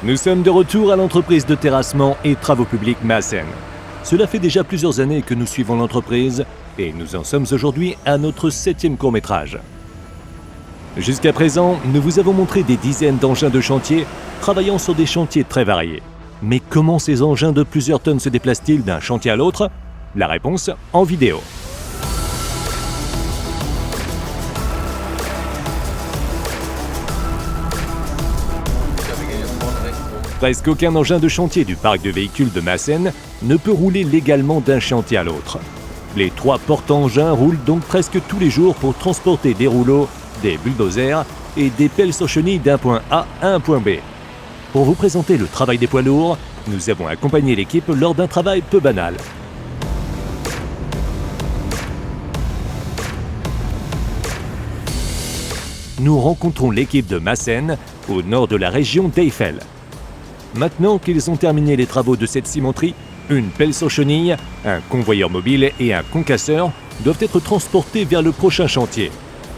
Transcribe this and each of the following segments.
Nous sommes de retour à l'entreprise de terrassement et travaux publics Maassen. Cela fait déjà plusieurs années que nous suivons l'entreprise et nous en sommes aujourd'hui à notre 7e court-métrage. Jusqu'à présent, nous vous avons montré des dizaines d'engins de chantier travaillant sur des chantiers très variés. Mais comment ces engins de plusieurs tonnes se déplacent-ils d'un chantier à l'autre? La réponse en vidéo. Presque aucun engin de chantier du parc de véhicules de Maassen ne peut rouler légalement d'un chantier à l'autre. Les 3 porte-engins roulent donc presque tous les jours pour transporter des rouleaux, des bulldozers et des pelles sur chenilles d'un point A à un point B. Pour vous présenter le travail des poids lourds, nous avons accompagné l'équipe lors d'un travail peu banal. Nous rencontrons l'équipe de Maassen au nord de la région d'Eifel. Maintenant qu'ils ont terminé les travaux de cette cimenterie, une pelle sur chenille, un convoyeur mobile et un concasseur doivent être transportés vers le prochain chantier.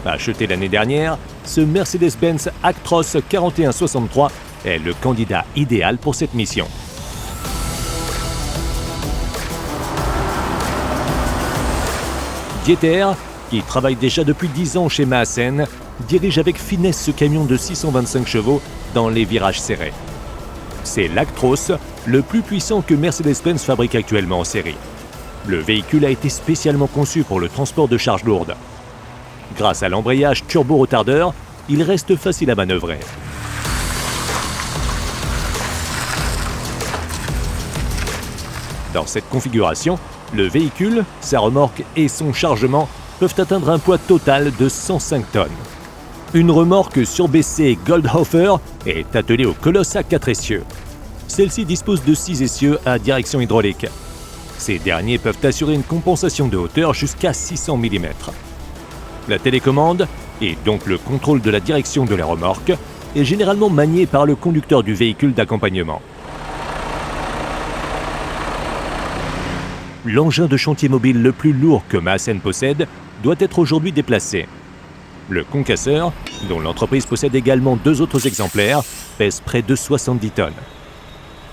Acheté l'année dernière, ce Mercedes-Benz Actros 4163 est le candidat idéal pour cette mission. Dieter, qui travaille déjà depuis 10 ans chez Maassen, dirige avec finesse ce camion de 625 chevaux dans les virages serrés. C'est l'Actros, le plus puissant que Mercedes-Benz fabrique actuellement en série. Le véhicule a été spécialement conçu pour le transport de charges lourdes. Grâce à l'embrayage turbo-retardeur, il reste facile à manœuvrer. Dans cette configuration, le véhicule, sa remorque et son chargement peuvent atteindre un poids total de 105 tonnes. Une remorque surbaissée Goldhofer est attelée au colosse à 4 essieux. Celle-ci dispose de 6 essieux à direction hydraulique. Ces derniers peuvent assurer une compensation de hauteur jusqu'à 600 mm. La télécommande, et donc le contrôle de la direction de la remorque, est généralement maniée par le conducteur du véhicule d'accompagnement. L'engin de chantier mobile le plus lourd que Maassen possède doit être aujourd'hui déplacé. Le concasseur, dont l'entreprise possède également 2 autres exemplaires, pèse près de 70 tonnes.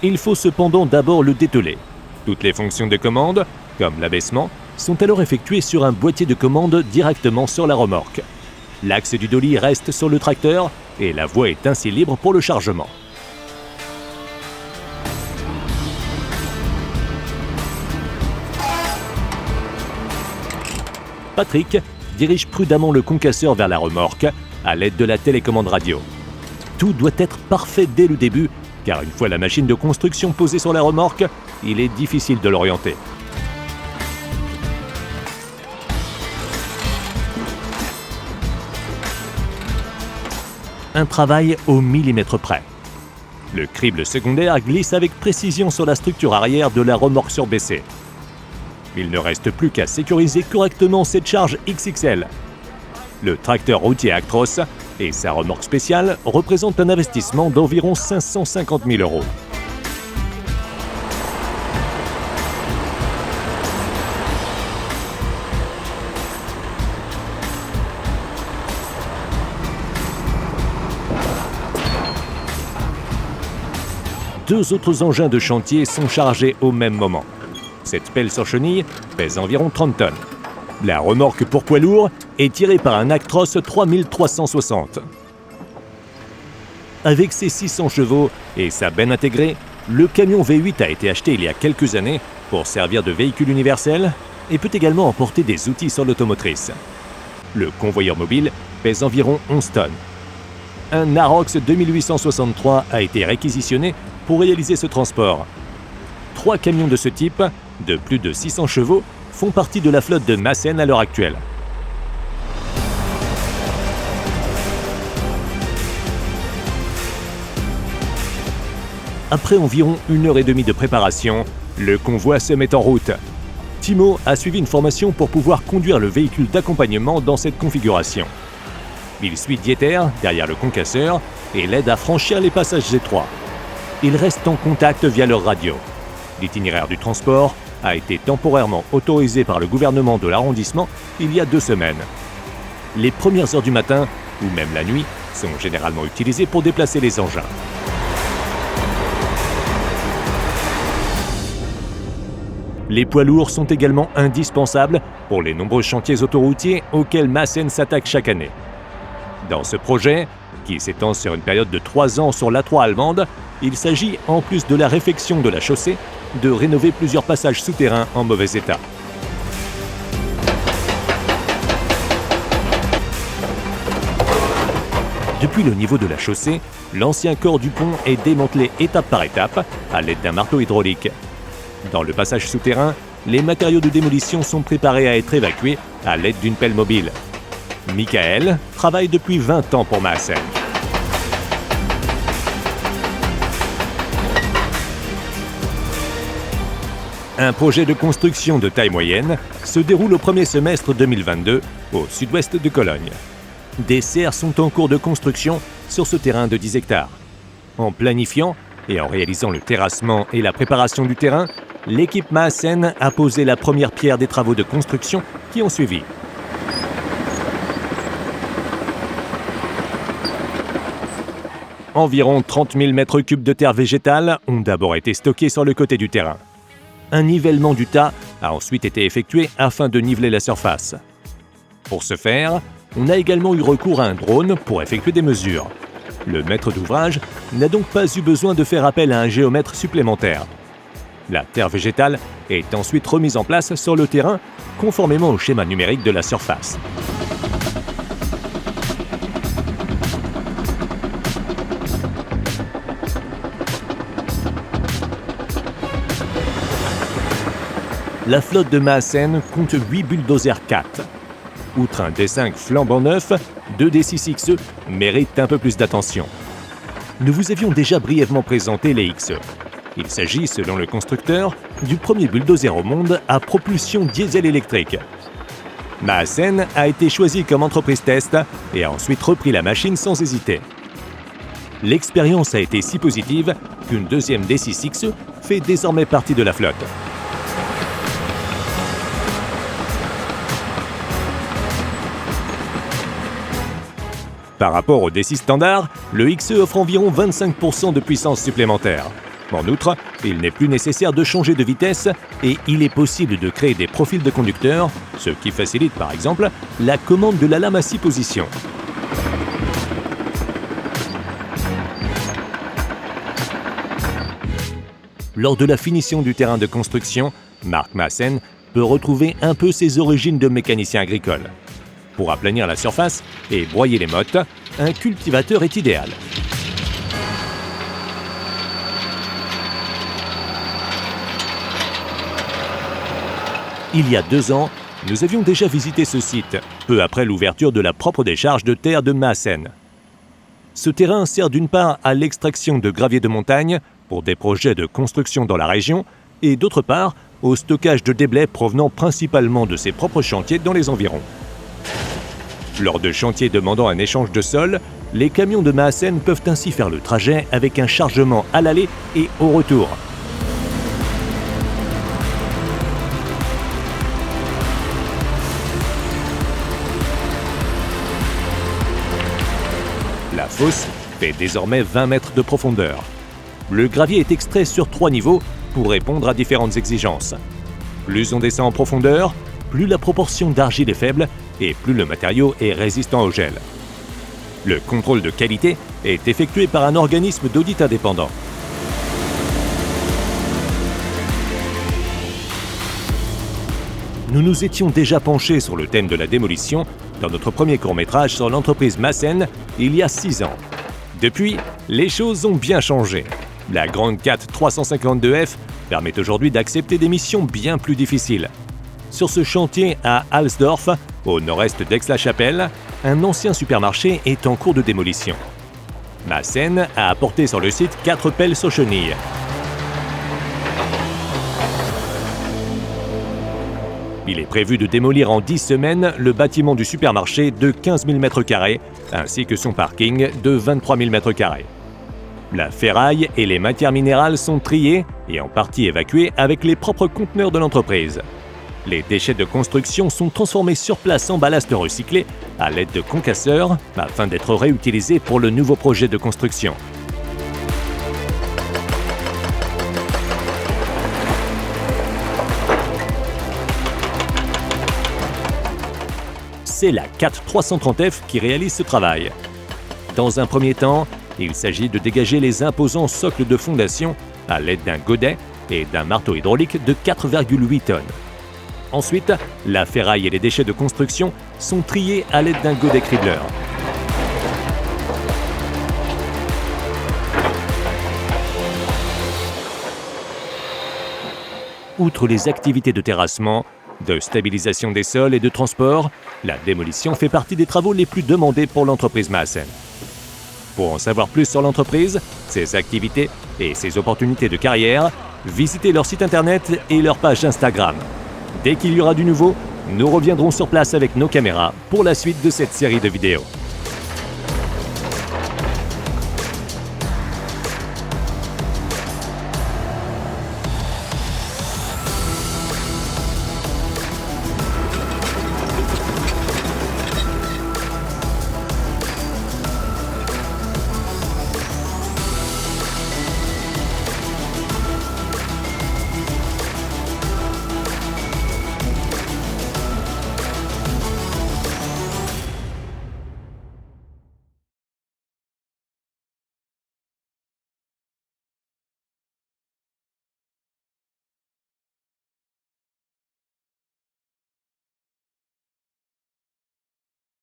Il faut cependant d'abord le dételer. Toutes les fonctions de commande, comme l'abaissement, sont alors effectuées sur un boîtier de commande directement sur la remorque. L'axe du dolly reste sur le tracteur et la voie est ainsi libre pour le chargement. Patrick dirige prudemment le concasseur vers la remorque à l'aide de la télécommande radio. Tout doit être parfait dès le début, car une fois la machine de construction posée sur la remorque, il est difficile de l'orienter. Un travail au millimètre près. Le crible secondaire glisse avec précision sur la structure arrière de la remorque surbaissée. Il ne reste plus qu'à sécuriser correctement cette charge XXL. Le tracteur routier Actros et sa remorque spéciale représentent un investissement d'environ 550 000 €. Deux autres engins de chantier sont chargés au même moment. Cette pelle sur chenille pèse environ 30 tonnes. La remorque pour poids lourd est tirée par un Actros 3360. Avec ses 600 chevaux et sa benne intégrée, le camion V8 a été acheté il y a quelques années pour servir de véhicule universel et peut également emporter des outils sur l'automotrice. Le convoyeur mobile pèse environ 11 tonnes. Un Arox 2863 a été réquisitionné pour réaliser ce transport. 3 camions de ce type, de plus de 600 chevaux, font partie de la flotte de Maassen à l'heure actuelle. Après environ 1h30 de préparation, le convoi se met en route. Timo a suivi une formation pour pouvoir conduire le véhicule d'accompagnement dans cette configuration. Il suit Dieter derrière le concasseur et l'aide à franchir les passages étroits. Ils restent en contact via leur radio. L'itinéraire du transport a été temporairement autorisé par le gouvernement de l'arrondissement il y a 2 semaines. Les premières heures du matin, ou même la nuit, sont généralement utilisées pour déplacer les engins. Les poids lourds sont également indispensables pour les nombreux chantiers autoroutiers auxquels Maassen s'attaque chaque année. Dans ce projet, qui s'étend sur une période de 3 ans sur l'A3 allemande, il s'agit, en plus de la réfection de la chaussée, de rénover plusieurs passages souterrains en mauvais état. Depuis le niveau de la chaussée, l'ancien corps du pont est démantelé étape par étape à l'aide d'un marteau hydraulique. Dans le passage souterrain, les matériaux de démolition sont préparés à être évacués à l'aide d'une pelle mobile. Michael travaille depuis 20 ans pour Maassen. Un projet de construction de taille moyenne se déroule au premier semestre 2022 au sud-ouest de Cologne. Des serres sont en cours de construction sur ce terrain de 10 hectares. En planifiant et en réalisant le terrassement et la préparation du terrain, l'équipe Maassen a posé la première pierre des travaux de construction qui ont suivi. Environ 30 000 mètres cubes de terre végétale ont d'abord été stockés sur le côté du terrain. Un nivellement du tas a ensuite été effectué afin de niveler la surface. Pour ce faire, on a également eu recours à un drone pour effectuer des mesures. Le maître d'ouvrage n'a donc pas eu besoin de faire appel à un géomètre supplémentaire. La terre végétale est ensuite remise en place sur le terrain conformément au schéma numérique de la surface. La flotte de Maassen compte 8 bulldozers 4. Outre un D5 flambant neuf, 2 D6XE méritent un peu plus d'attention. Nous vous avions déjà brièvement présenté les XE. Il s'agit, selon le constructeur, du premier bulldozer au monde à propulsion diesel-électrique. Maassen a été choisi comme entreprise test et a ensuite repris la machine sans hésiter. L'expérience a été si positive qu'une deuxième D6XE fait désormais partie de la flotte. Par rapport au D6 standard, le XE offre environ 25% de puissance supplémentaire. En outre, il n'est plus nécessaire de changer de vitesse et il est possible de créer des profils de conducteurs, ce qui facilite par exemple la commande de la lame à 6 positions. Lors de la finition du terrain de construction, Marc Maassen peut retrouver un peu ses origines de mécanicien agricole. Pour aplanir la surface et broyer les mottes, un cultivateur est idéal. Il y a 2 ans, nous avions déjà visité ce site, peu après l'ouverture de la propre décharge de terre de Maassen. Ce terrain sert d'une part à l'extraction de gravier de montagne pour des projets de construction dans la région et d'autre part au stockage de déblais provenant principalement de ses propres chantiers dans les environs. Lors de chantiers demandant un échange de sol, les camions de Maassen peuvent ainsi faire le trajet avec un chargement à l'aller et au retour. La fosse fait désormais 20 mètres de profondeur. Le gravier est extrait sur 3 niveaux pour répondre à différentes exigences. Plus on descend en profondeur, plus la proportion d'argile est faible et plus le matériau est résistant au gel. Le contrôle de qualité est effectué par un organisme d'audit indépendant. Nous nous étions déjà penchés sur le thème de la démolition dans notre premier court-métrage sur l'entreprise Maassen il y a 6 ans. Depuis, les choses ont bien changé. La Grande 4 352F permet aujourd'hui d'accepter des missions bien plus difficiles. Sur ce chantier à Alsdorf, au nord-est d'Aix-la-Chapelle, un ancien supermarché est en cours de démolition. Maassen a apporté sur le site 4 pelles sur chenilles. Il est prévu de démolir en 10 semaines le bâtiment du supermarché de 15 000 m², ainsi que son parking de 23 000 m². La ferraille et les matières minérales sont triées et en partie évacuées avec les propres conteneurs de l'entreprise. Les déchets de construction sont transformés sur place en ballast recyclé à l'aide de concasseurs afin d'être réutilisés pour le nouveau projet de construction. c'est la CAT 330F qui réalise ce travail. Dans un premier temps, il s'agit de dégager les imposants socles de fondation à l'aide d'un godet et d'un marteau hydraulique de 4,8 tonnes. Ensuite, la ferraille et les déchets de construction sont triés à l'aide d'un godet cribleur. Outre les activités de terrassement, de stabilisation des sols et de transport, la démolition fait partie des travaux les plus demandés pour l'entreprise Maassen. Pour en savoir plus sur l'entreprise, ses activités et ses opportunités de carrière, visitez leur site internet et leur page Instagram. Dès qu'il y aura du nouveau, nous reviendrons sur place avec nos caméras pour la suite de cette série de vidéos.